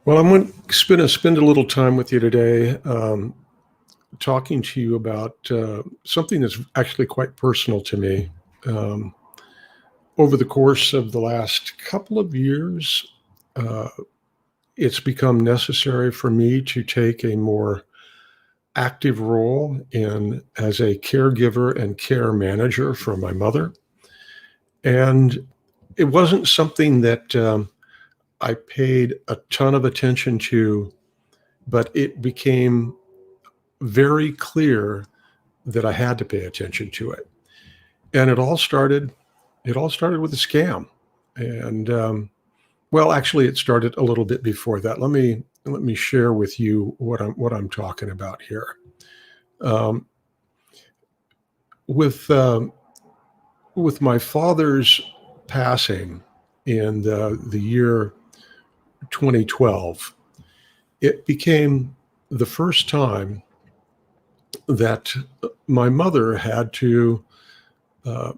Well, I'm going to spend a little time with you today, talking to you about something that's actually quite personal to me. Um, Over the course of the last couple of years, uh, it's become necessary for me to take a more active role in as a caregiver and care manager for my mother. And it wasn't something that I paid a ton of attention to, but it became very clear that I had to pay attention to it. And it all started with a scam. And well, actually it started a little bit before that. Let me share with you what I'm talking about here. Um, with with my father's passing in the year 2012, it became the first time that my mother had to uh,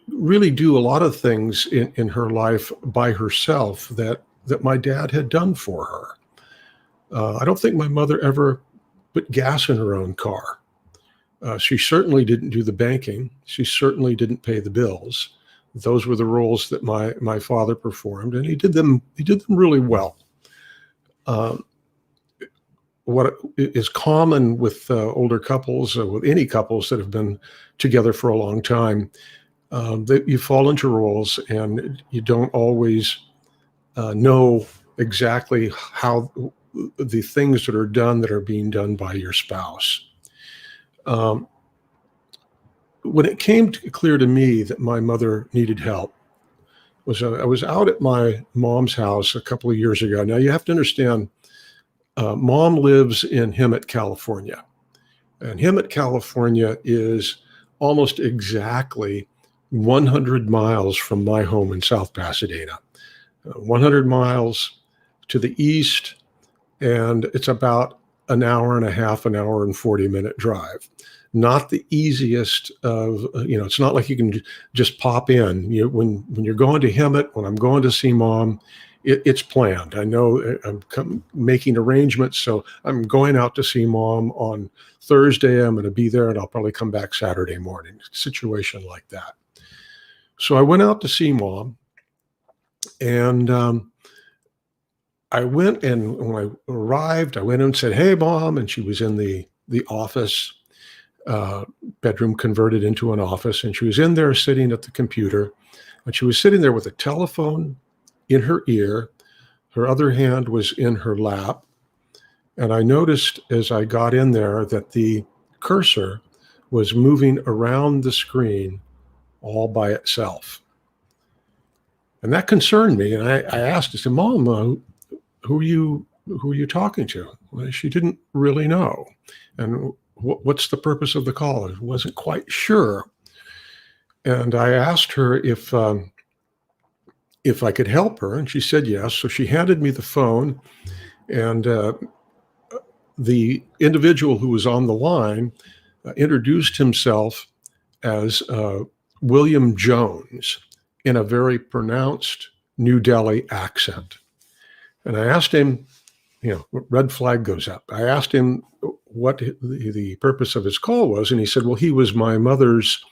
really do a lot of things in her life by herself that my dad had done for her. I don't think my mother ever put gas in her own car. She certainly didn't do the banking. She certainly didn't pay the bills. Those were the roles that my father performed, and he did them really well. Um, what is common with older couples, with any couples that have been together for a long time, that you fall into roles and you don't always know exactly how the things that are done that are being done by your spouse. Um, when it came clear to me that my mother needed help, I was out at my mom's house a couple of years ago. Now you have to understand, mom lives in Hemet, California, and Hemet, California is almost exactly 100 miles from my home in South Pasadena. 100 miles to the east, and it's about an hour and a half, an hour and 40-minute drive. Not the easiest of, it's not like you can just pop in. When you're going to Hemet, when I'm going to see mom, it's planned. I know making arrangements, so I'm going out to see mom on Thursday. I'm going to be there, and I'll probably come back Saturday morning. Situation like that. So I went out to see mom, and I went, and when I arrived, I went in and said, "Hey, mom," and she was in the office, uh, bedroom converted into an office, and she was in there sitting at the computer, and she was sitting there with a telephone in her ear. Her other hand was in her lap, and I noticed as I got in there that the cursor was moving around the screen all by itself, and that concerned me. And I asked, I said, "Mom, who are you talking to?" Well, she didn't really know. And what's the purpose of the call? I wasn't quite sure. And I asked her if I could help her, and she said yes. So she handed me the phone, and the individual who was on the line introduced himself as William Jones in a very pronounced New Delhi accent. And I asked him, red flag goes up. I asked him what the purpose of his call was, and he said, well, he was my mother's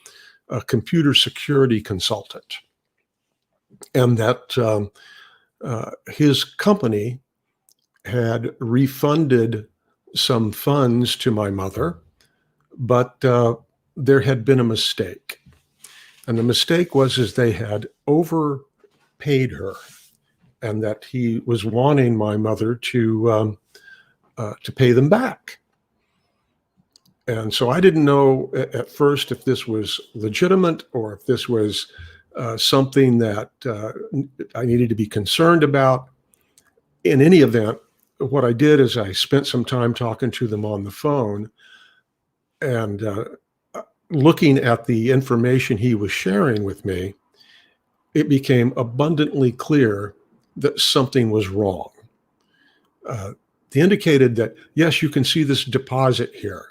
computer security consultant, and that his company had refunded some funds to my mother, but there had been a mistake. And the mistake was is they had overpaid her, and that he was wanting my mother to pay them back. And so I didn't know at first if this was legitimate or if this was something that I needed to be concerned about. In any event, what I did is I spent some time talking to them on the phone and looking at the information he was sharing with me. It became abundantly clear that something was wrong. They indicated that, yes, you can see this deposit here.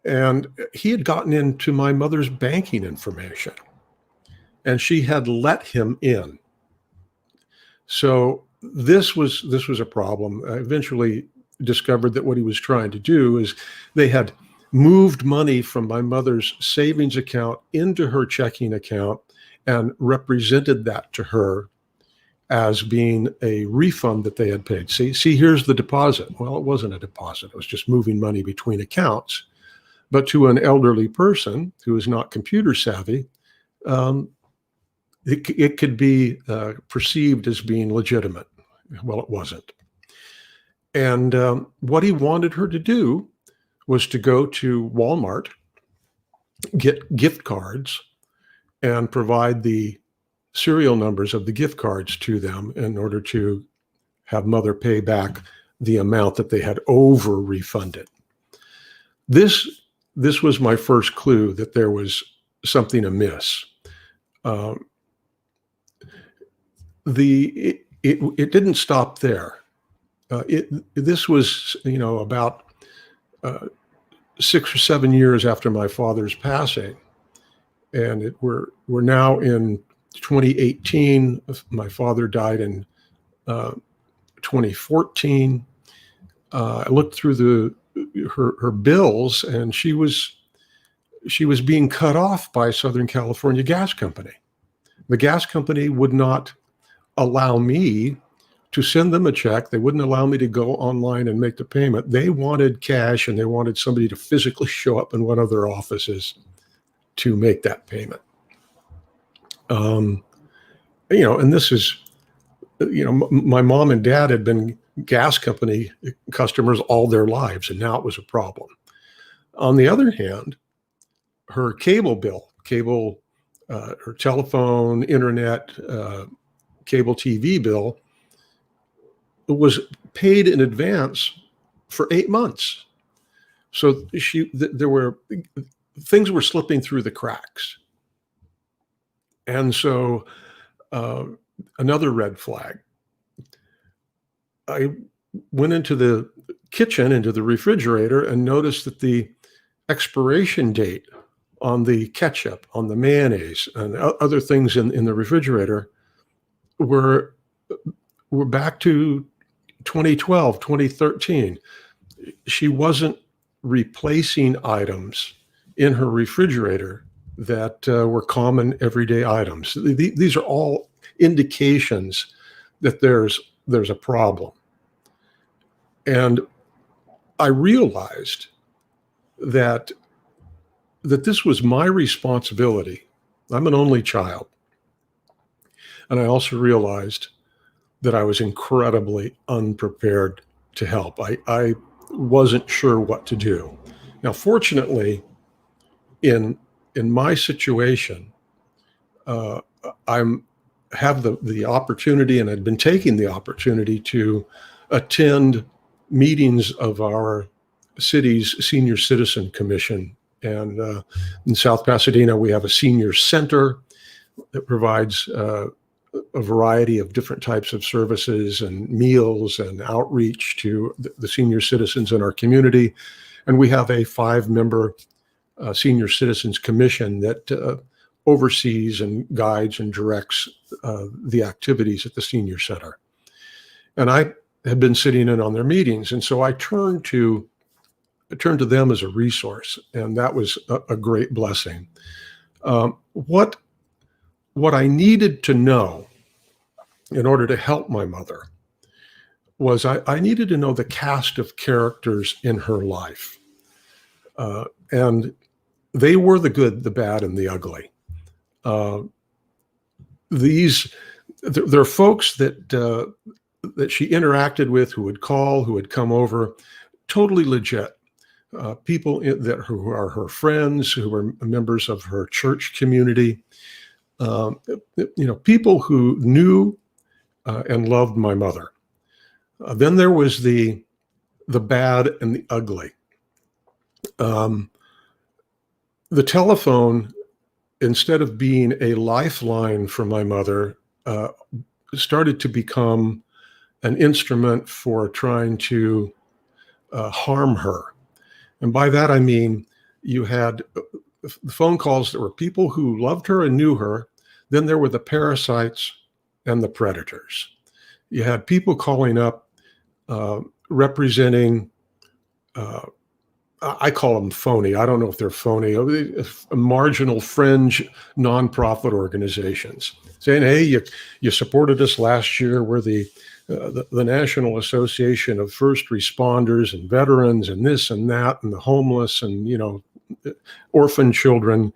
And he had gotten into my mother's banking information, and she had let him in. So this was a problem. I eventually discovered that what he was trying to do is they had moved money from my mother's savings account into her checking account and represented that to her as being a refund that they had paid. See, here's the deposit. Well, it wasn't a deposit. It was just moving money between accounts. But to an elderly person who is not computer savvy, it could be perceived as being legitimate. Well, it wasn't. And what he wanted her to do was to go to Walmart, get gift cards, and provide the serial numbers of the gift cards to them in order to have mother pay back the amount that they had over refunded. This was my first clue that there was something amiss. It didn't stop there. This was, about 6 or 7 years after my father's passing, and we're now in 2018. My father died in 2014. I looked through her bills, and she was being cut off by Southern California Gas Company. The gas company would not allow me to send them a check. They wouldn't allow me to go online and make the payment. They wanted cash, and they wanted somebody to physically show up in one of their offices to make that payment. And this is, my mom and dad had been gas company customers all their lives, and now it was a problem. On the other hand, her cable bill, her telephone, internet, cable TV bill was paid in advance for 8 months. So things were slipping through the cracks. And so another red flag. I went into the kitchen, into the refrigerator, and noticed that the expiration date on the ketchup, on the mayonnaise, and other things in the refrigerator were back to 2012, 2013. She wasn't replacing items in her refrigerator that were common everyday items. These are all indications that there's a problem. And I realized that this was my responsibility. I'm an only child. And I also realized that I was incredibly unprepared to help. I wasn't sure what to do. Now, fortunately, in my situation, I have the opportunity, and I'd been taking the opportunity to attend meetings of our city's Senior Citizen Commission. And in South Pasadena, we have a senior center that provides a variety of different types of services and meals and outreach to the senior citizens in our community. And we have a 5-member Senior Citizens Commission that oversees and guides and directs the activities at the senior center. And I had been sitting in on their meetings, and so I turned to them as a resource, and that was a great blessing. What I needed to know in order to help my mother was I needed to know the cast of characters in her life. And they were the good, the bad, and the ugly. There are folks that she interacted with, who would call, who would come over, totally legit. People who are her friends, who were members of her church community, people who knew and loved my mother. Then there was the bad and the ugly. The telephone, instead of being a lifeline for my mother, started to become an instrument for trying to harm her. And by that, I mean, you had the phone calls that were people who loved her and knew her. Then there were the parasites and the predators. You had people calling up representing, I call them phony. I don't know if they're phony, marginal fringe nonprofit organizations saying, hey, you supported us last year. We're the National Association of First Responders and Veterans and this and that and the homeless and, orphan children.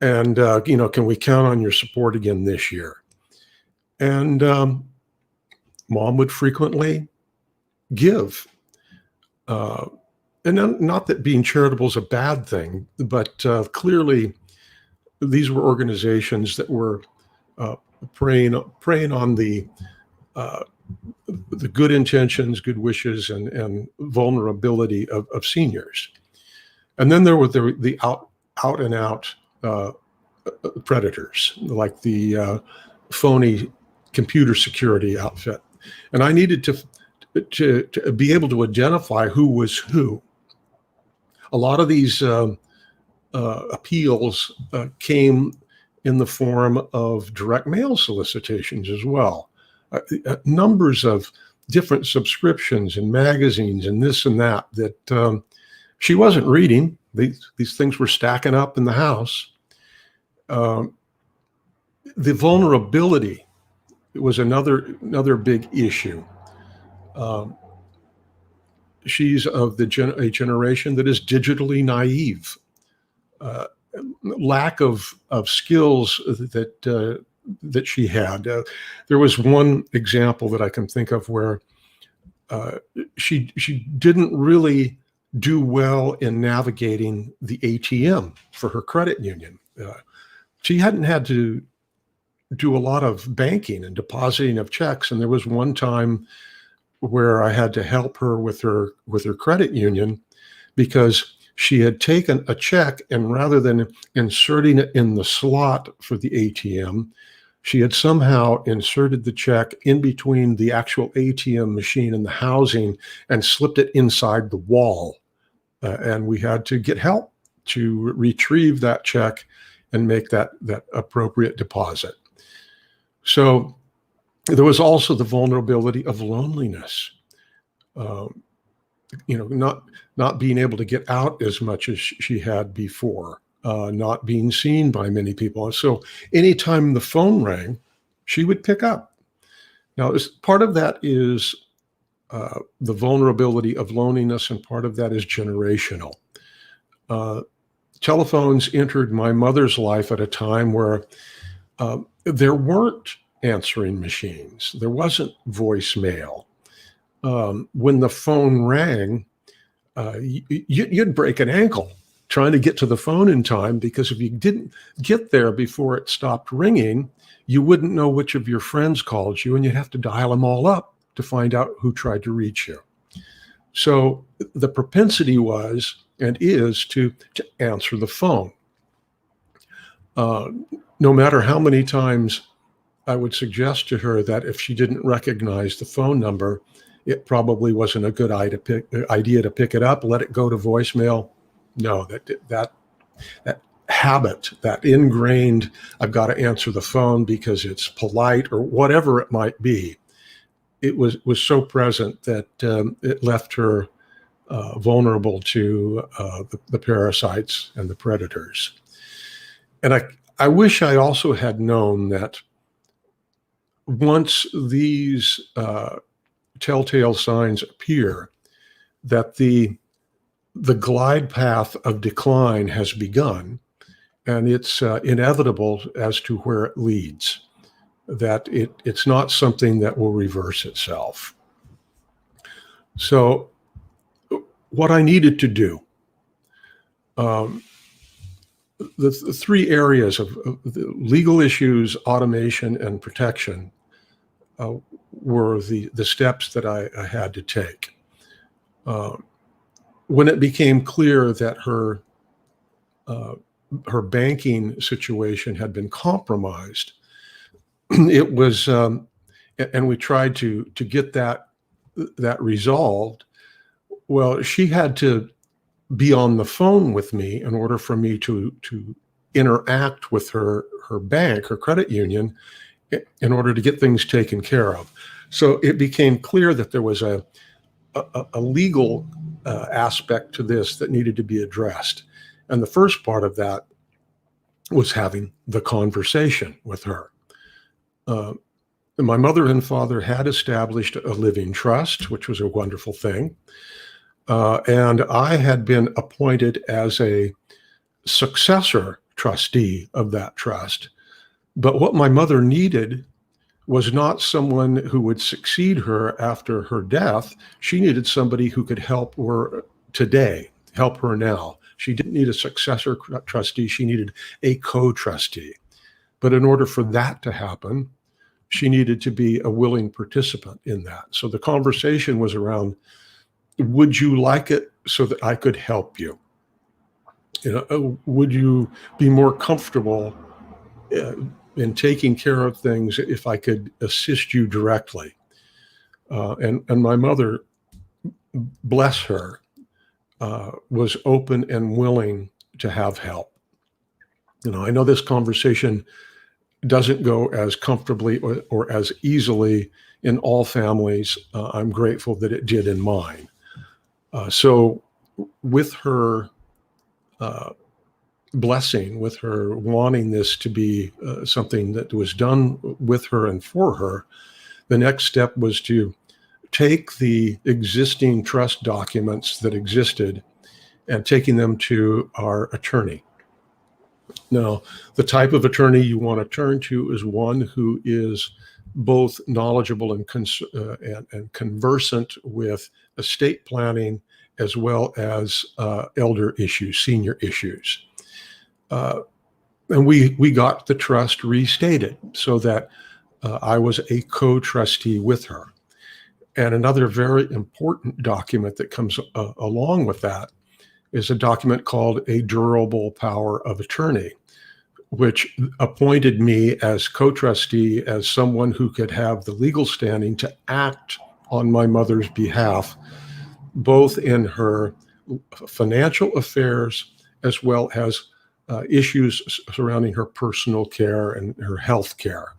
And, can we count on your support again this year? And Mom would frequently give. And not that being charitable is a bad thing, but clearly these were organizations that were preying on the good intentions, good wishes, and vulnerability of seniors. And then there were the out and out predators, like the phony computer security outfit. And I needed to be able to identify who was who. A lot of these appeals came in the form of direct mail solicitations as well. Numbers of different subscriptions and magazines and this and that she wasn't reading. These things were stacking up in the house. The vulnerability was another big issue. She's of a generation that is digitally naive. Lack of skills that she had. There was one example that I can think of where she didn't really do well in navigating the ATM for her credit union. She hadn't had to do a lot of banking and depositing of checks, and there was one time where I had to help her with her credit union because she had taken a check, and rather than inserting it in the slot for the ATM, she had somehow inserted the check in between the actual ATM machine and the housing and slipped it inside the wall. And we had to get help to retrieve that check and make that appropriate deposit. So there was also the vulnerability of loneliness. Not being able to get out as much as she had before, not being seen by many people. And so anytime the phone rang, she would pick up. Now, part of that is the vulnerability of loneliness, and part of that is generational. Telephones entered my mother's life at a time where there weren't answering machines. There wasn't voicemail. When the phone rang, you'd break an ankle trying to get to the phone in time, because if you didn't get there before it stopped ringing, you wouldn't know which of your friends called you, and you'd have to dial them all up to find out who tried to reach you. So the propensity was and is to answer the phone. No matter how many times I would suggest to her that if she didn't recognize the phone number, it probably wasn't a good idea to pick it up, let it go to voicemail. No, that habit, that ingrained, I've got to answer the phone because it's polite or whatever it might be, it was so present that it left her vulnerable to the parasites and the predators. And I wish I also had known that once these telltale signs appear, that the glide path of decline has begun, and it's inevitable as to where it leads, that it's not something that will reverse itself. So what I needed to do, the three areas of the legal issues, automation, and protection were the steps that I had to take. When it became clear that her banking situation had been compromised, it was, and we tried to get that resolved. Well, she had to be on the phone with me in order for me to interact with her bank, her credit union, in order to get things taken care of. So it became clear that there was a legal aspect to this that needed to be addressed. And the first part of that was having the conversation with her. My mother and father had established a living trust, which was a wonderful thing. And I had been appointed as a successor trustee of that trust. But what my mother needed was not someone who would succeed her after her death. She needed somebody who could help her today, help her now. She didn't need a successor trustee. She needed a co-trustee. But in order for that to happen, she needed to be a willing participant in that. So the conversation was around, would you like it so that I could help you? Would you be more comfortable in taking care of things if I could assist you directly? And my mother, bless her, was open and willing to have help. I know this conversation doesn't go as comfortably or as easily in all families. I'm grateful that it did in mine. So with her blessing, with her wanting this to be something that was done with her and for her, the next step was to take the existing trust documents that existed and taking them to our attorney. Now, the type of attorney you want to turn to is one who is both knowledgeable and conversant with estate planning as well as elder issues, senior issues. And we got the trust restated so that I was a co-trustee with her. And another very important document that comes along with that is a document called a durable power of attorney, which appointed me as co-trustee as someone who could have the legal standing to act on my mother's behalf, both in her financial affairs as well as issues surrounding her personal care and her health care.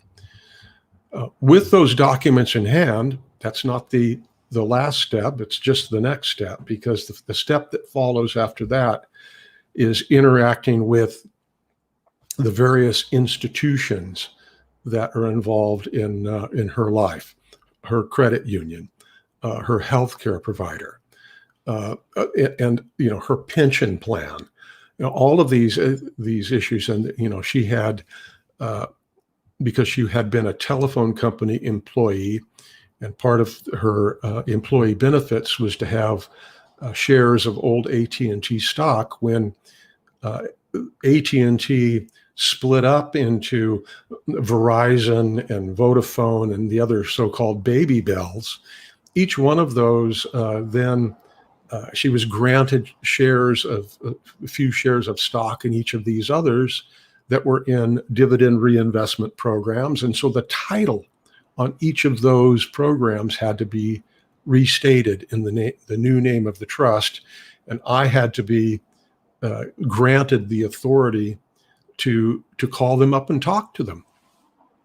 With those documents in hand, that's not the last step, it's just the next step, because the step that follows after that is interacting with the various institutions that are involved in her life, her credit union, her healthcare provider, and her pension plan. All of these issues, and she had because she had been a telephone company employee, and part of her employee benefits was to have shares of old AT&T stock when AT&T split up into Verizon and Vodafone and the other so-called baby bells. Each one of those then she was granted a few shares of stock in each of these others that were in dividend reinvestment programs. And so the title on each of those programs had to be restated in the new name of the trust. And I had to be granted the authority to call them up and talk to them.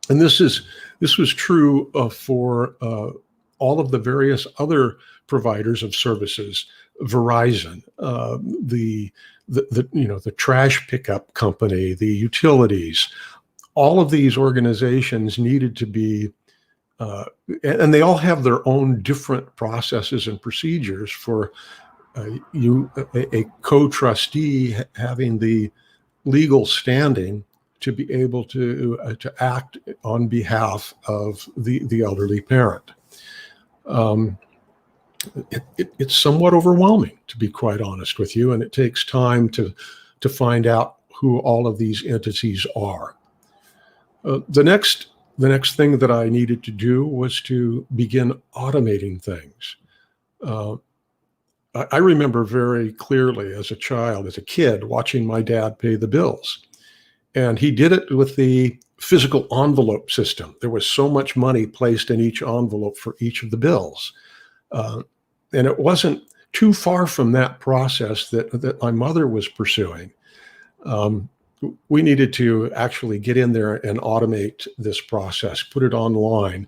And this was true for all of the various other providers of services, Verizon, the trash pickup company, the utilities. All of these organizations needed to be, and they all have their own different processes and procedures for a co-trustee having the legal standing to be able to act on behalf of the elderly parent. It's somewhat overwhelming, to be quite honest with you, and it takes time to find out who all of these entities are. The next thing that I needed to do was to begin automating things. I remember very clearly as a kid, watching my dad pay the bills. And he did it with the physical envelope system. There was so much money placed in each envelope for each of the bills. And it wasn't too far from that process that my mother was pursuing. We needed to actually get in there and automate this process, put it online.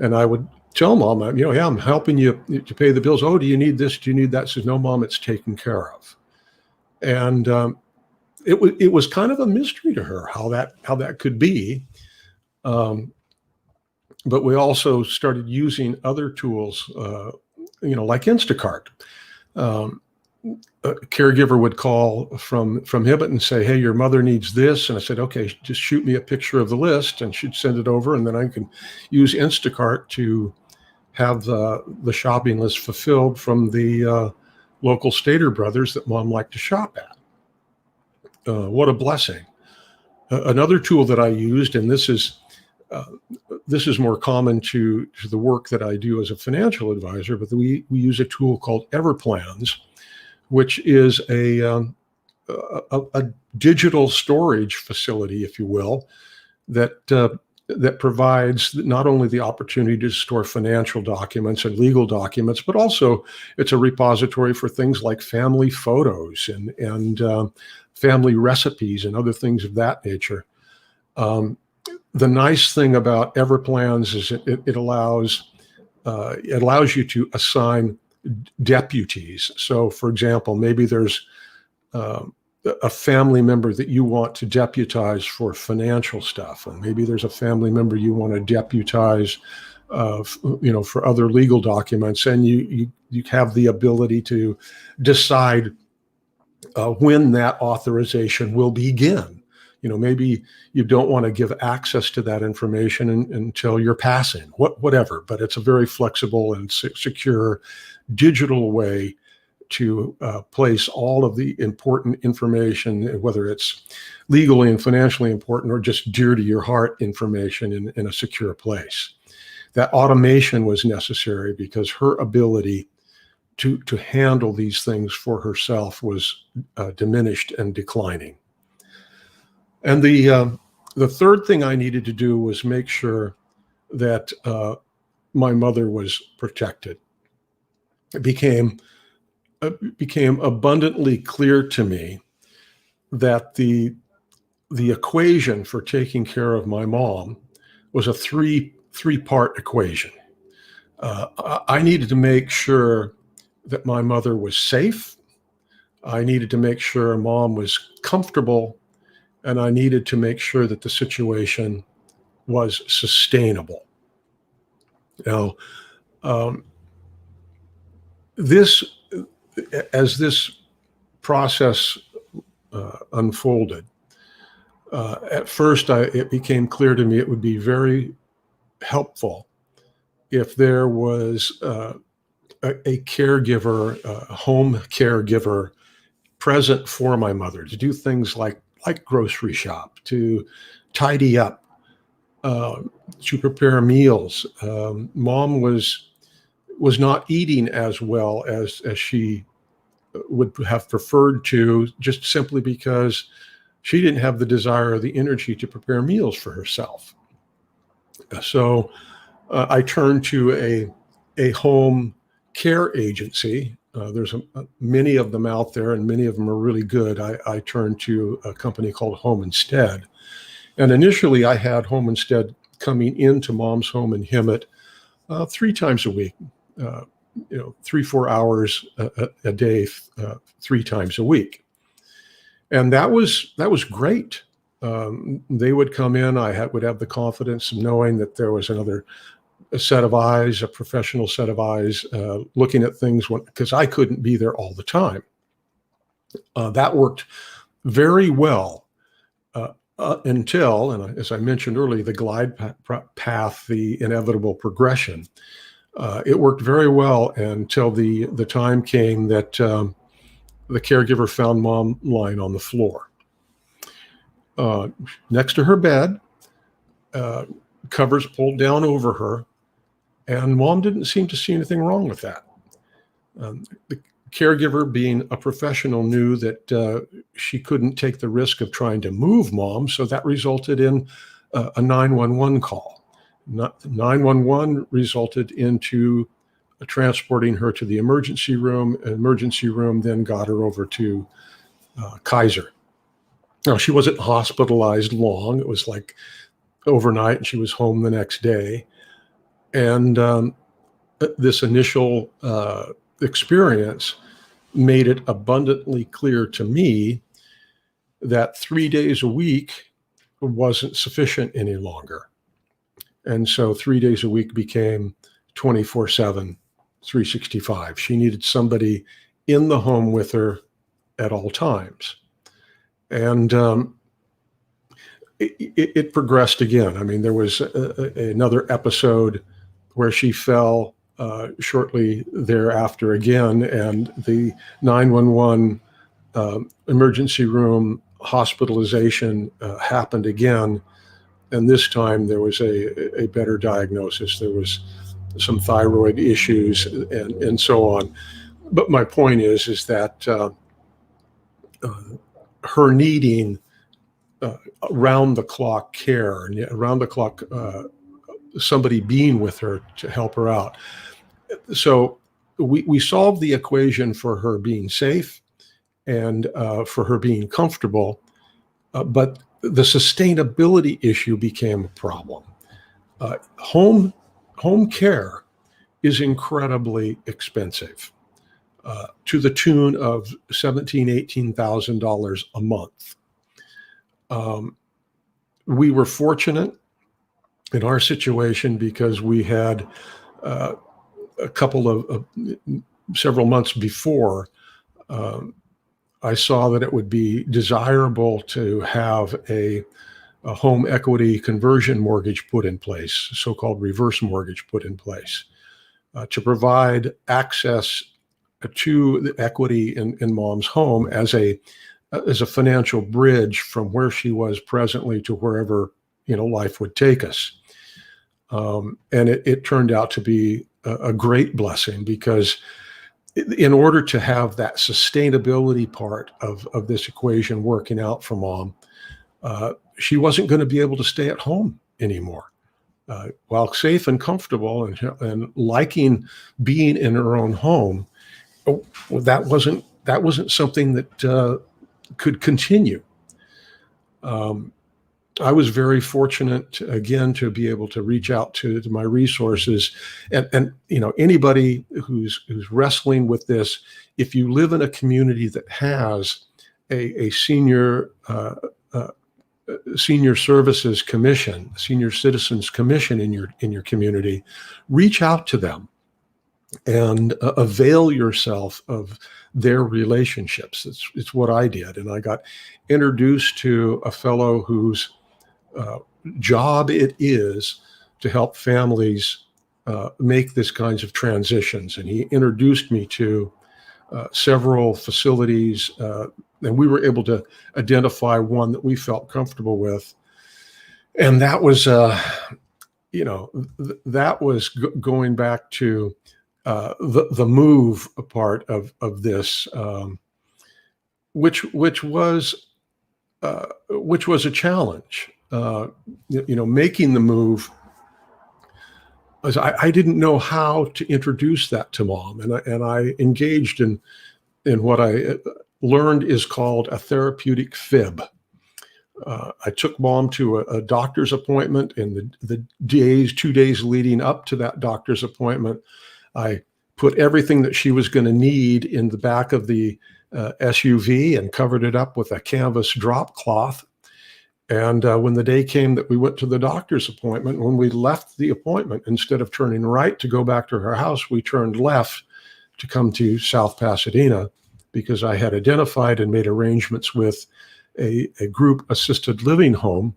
And I would tell mom, yeah, I'm helping you to pay the bills. Oh, do you need this? Do you need that? She says, no, mom, it's taken care of. And it was kind of a mystery to her how that could be. But we also started using other tools, like Instacart. A caregiver would call from Hibbett and say, hey, your mother needs this. And I said, okay, just shoot me a picture of the list, and she'd send it over. And then I can use Instacart to have the shopping list fulfilled from the local Stater Brothers that mom liked to shop at. What a blessing. Another tool that I used, and this is more common to the work that I do as a financial advisor, but we use a tool called Everplans, which is a digital storage facility, if you will, that provides not only the opportunity to store financial documents and legal documents, but also it's a repository for things like family photos and family recipes and other things of that nature. The nice thing about Everplans is it allows you to assign deputies. So, for example, maybe there's a family member that you want to deputize for financial stuff, and maybe there's a family member you want to deputize, for other legal documents, and you have the ability to decide when that authorization will begin. Maybe you don't want to give access to that information until you're passing, whatever, but it's a very flexible and secure digital way to place all of the important information, whether it's legally and financially important or just dear to your heart information, in a secure place. That automation was necessary because her ability to handle these things for herself was diminished and declining. And the third thing I needed to do was make sure that my mother was protected. It became abundantly clear to me that the equation for taking care of my mom was a three-part equation. I needed to make sure that my mother was safe. I needed to make sure mom was comfortable. And I needed to make sure that the situation was sustainable. Now, as this process unfolded, at first it became clear to me it would be very helpful if there was a caregiver, a home caregiver present for my mother to do things like grocery shop, to tidy up, to prepare meals. Mom was not eating as well as she would have preferred to, just simply because she didn't have the desire or the energy to prepare meals for herself. So I turned to a home care agency. There's many of them out there, and many of them are really good. I turned to a company called Home Instead. And initially, I had Home Instead coming into mom's home in Hemet 3 times a week, 3-4 hours a day, 3 times a week. And that was great. They would come in. Would have the confidence of knowing that there was a set of eyes, a professional set of eyes, looking at things, because I couldn't be there all the time. That worked very well until, and as I mentioned earlier, the glide path, the inevitable progression. It worked very well until the time came that the caregiver found mom lying on the floor next to her bed, covers pulled down over her. And mom didn't seem to see anything wrong with that. The caregiver, being a professional, knew that she couldn't take the risk of trying to move mom, so that resulted in a 911 call. 911 resulted into transporting her to the emergency room. Emergency room then got her over to Kaiser. Now, she wasn't hospitalized long. It was like overnight, and she was home the next day. And this initial experience made it abundantly clear to me that 3 days a week wasn't sufficient any longer. And so 3 days a week became 24/7, 365. She needed somebody in the home with her at all times. And it progressed again. I mean, there was another episode where she fell shortly thereafter again, and the 911 emergency room hospitalization happened again. And this time there was a better diagnosis. There was some thyroid issues and so on. But my point is that her needing around the clock care and around the clock somebody being with her to help her out. So we solved the equation for her being safe and for her being comfortable, but the sustainability issue became a problem. Home care is incredibly expensive, to the tune of $17,000, $18,000 a month. We were fortunate in our situation because we had a couple of several months before, I saw that it would be desirable to have a home equity conversion mortgage put in place, so-called reverse mortgage put in place, to provide access to the equity in Mom's home as a financial bridge from where she was presently to wherever life would take us. And it turned out to be a great blessing, because in order to have that sustainability part of this equation working out for Mom, she wasn't going to be able to stay at home anymore. While safe and comfortable and liking being in her own home, that wasn't something that could continue. I was very fortunate again to be able to reach out to my resources, and anybody who's wrestling with this. If you live in a community that has a senior services commission, senior citizens commission in your community, reach out to them and avail yourself of their relationships. It's what I did, and I got introduced to a fellow whose job it is to help families make this kinds of transitions. And he introduced me to several facilities, and we were able to identify one that we felt comfortable with. And that was, going back to the move part of this, which was a challenge. Making the move, as I didn't know how to introduce that to Mom, and I engaged in what I learned is called a therapeutic fib. I took Mom to a doctor's appointment, and the 2 days leading up to that doctor's appointment, I put everything that she was going to need in the back of the SUV and covered it up with a canvas drop cloth. And when the day came that we went to the doctor's appointment, when we left the appointment, instead of turning right to go back to her house, we turned left to come to South Pasadena, because I had identified and made arrangements with a group assisted living home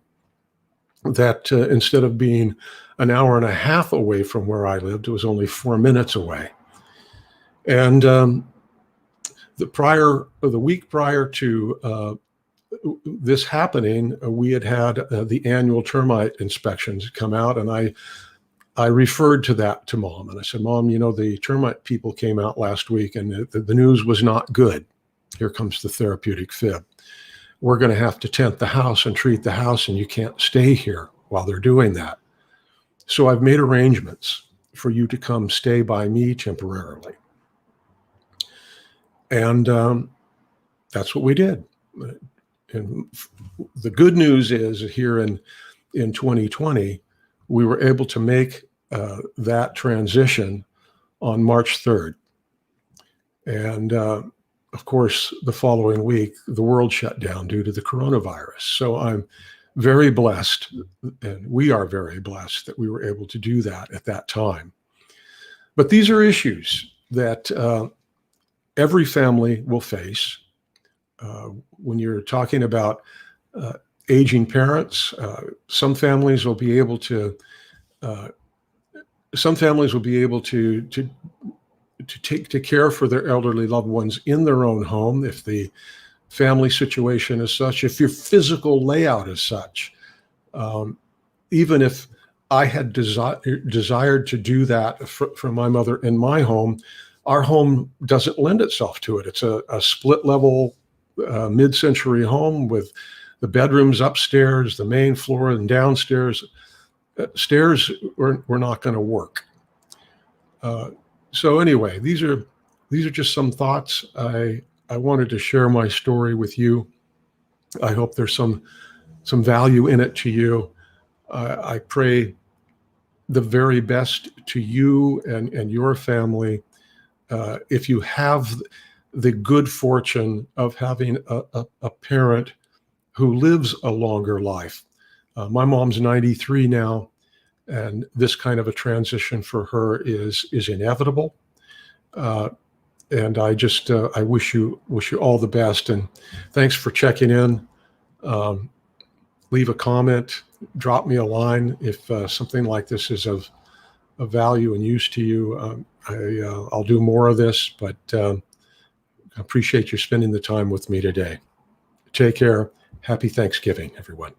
that instead of being an hour and a half away from where I lived, it was only 4 minutes away. And the week prior to this happening, we had the annual termite inspections come out, and I referred to that to Mom, and I said, Mom, the termite people came out last week, and the news was not good. Here comes the therapeutic fib. We're going to have to tent the house and treat the house, and you can't stay here while they're doing that. So I've made arrangements for you to come stay by me temporarily. And that's what we did. And the good news is here in 2020, we were able to make that transition on March 3rd. And of course, the following week, the world shut down due to the coronavirus. So I'm very blessed, and we are very blessed that we were able to do that at that time. But these are issues that every family will face. When you're talking about aging parents, some families will be able to take care for their elderly loved ones in their own home if the family situation is such, if your physical layout is such. Even if I had desired to do that for my mother in my home, our home doesn't lend itself to it. It's a split level mid-century home with the bedrooms upstairs, the main floor, and downstairs. Stairs were not going to work. So anyway, these are just some thoughts. I wanted to share my story with you. I hope there's some value in it to you. I pray the very best to you and your family. If you have the good fortune of having a parent who lives a longer life. My mom's 93 now, and this kind of a transition for her is inevitable. And I just I wish you all the best, and thanks for checking in. Leave a comment, drop me a line if something like this is of value and use to you. I'll do more of this, but I appreciate you spending the time with me today. Take care. Happy Thanksgiving, everyone.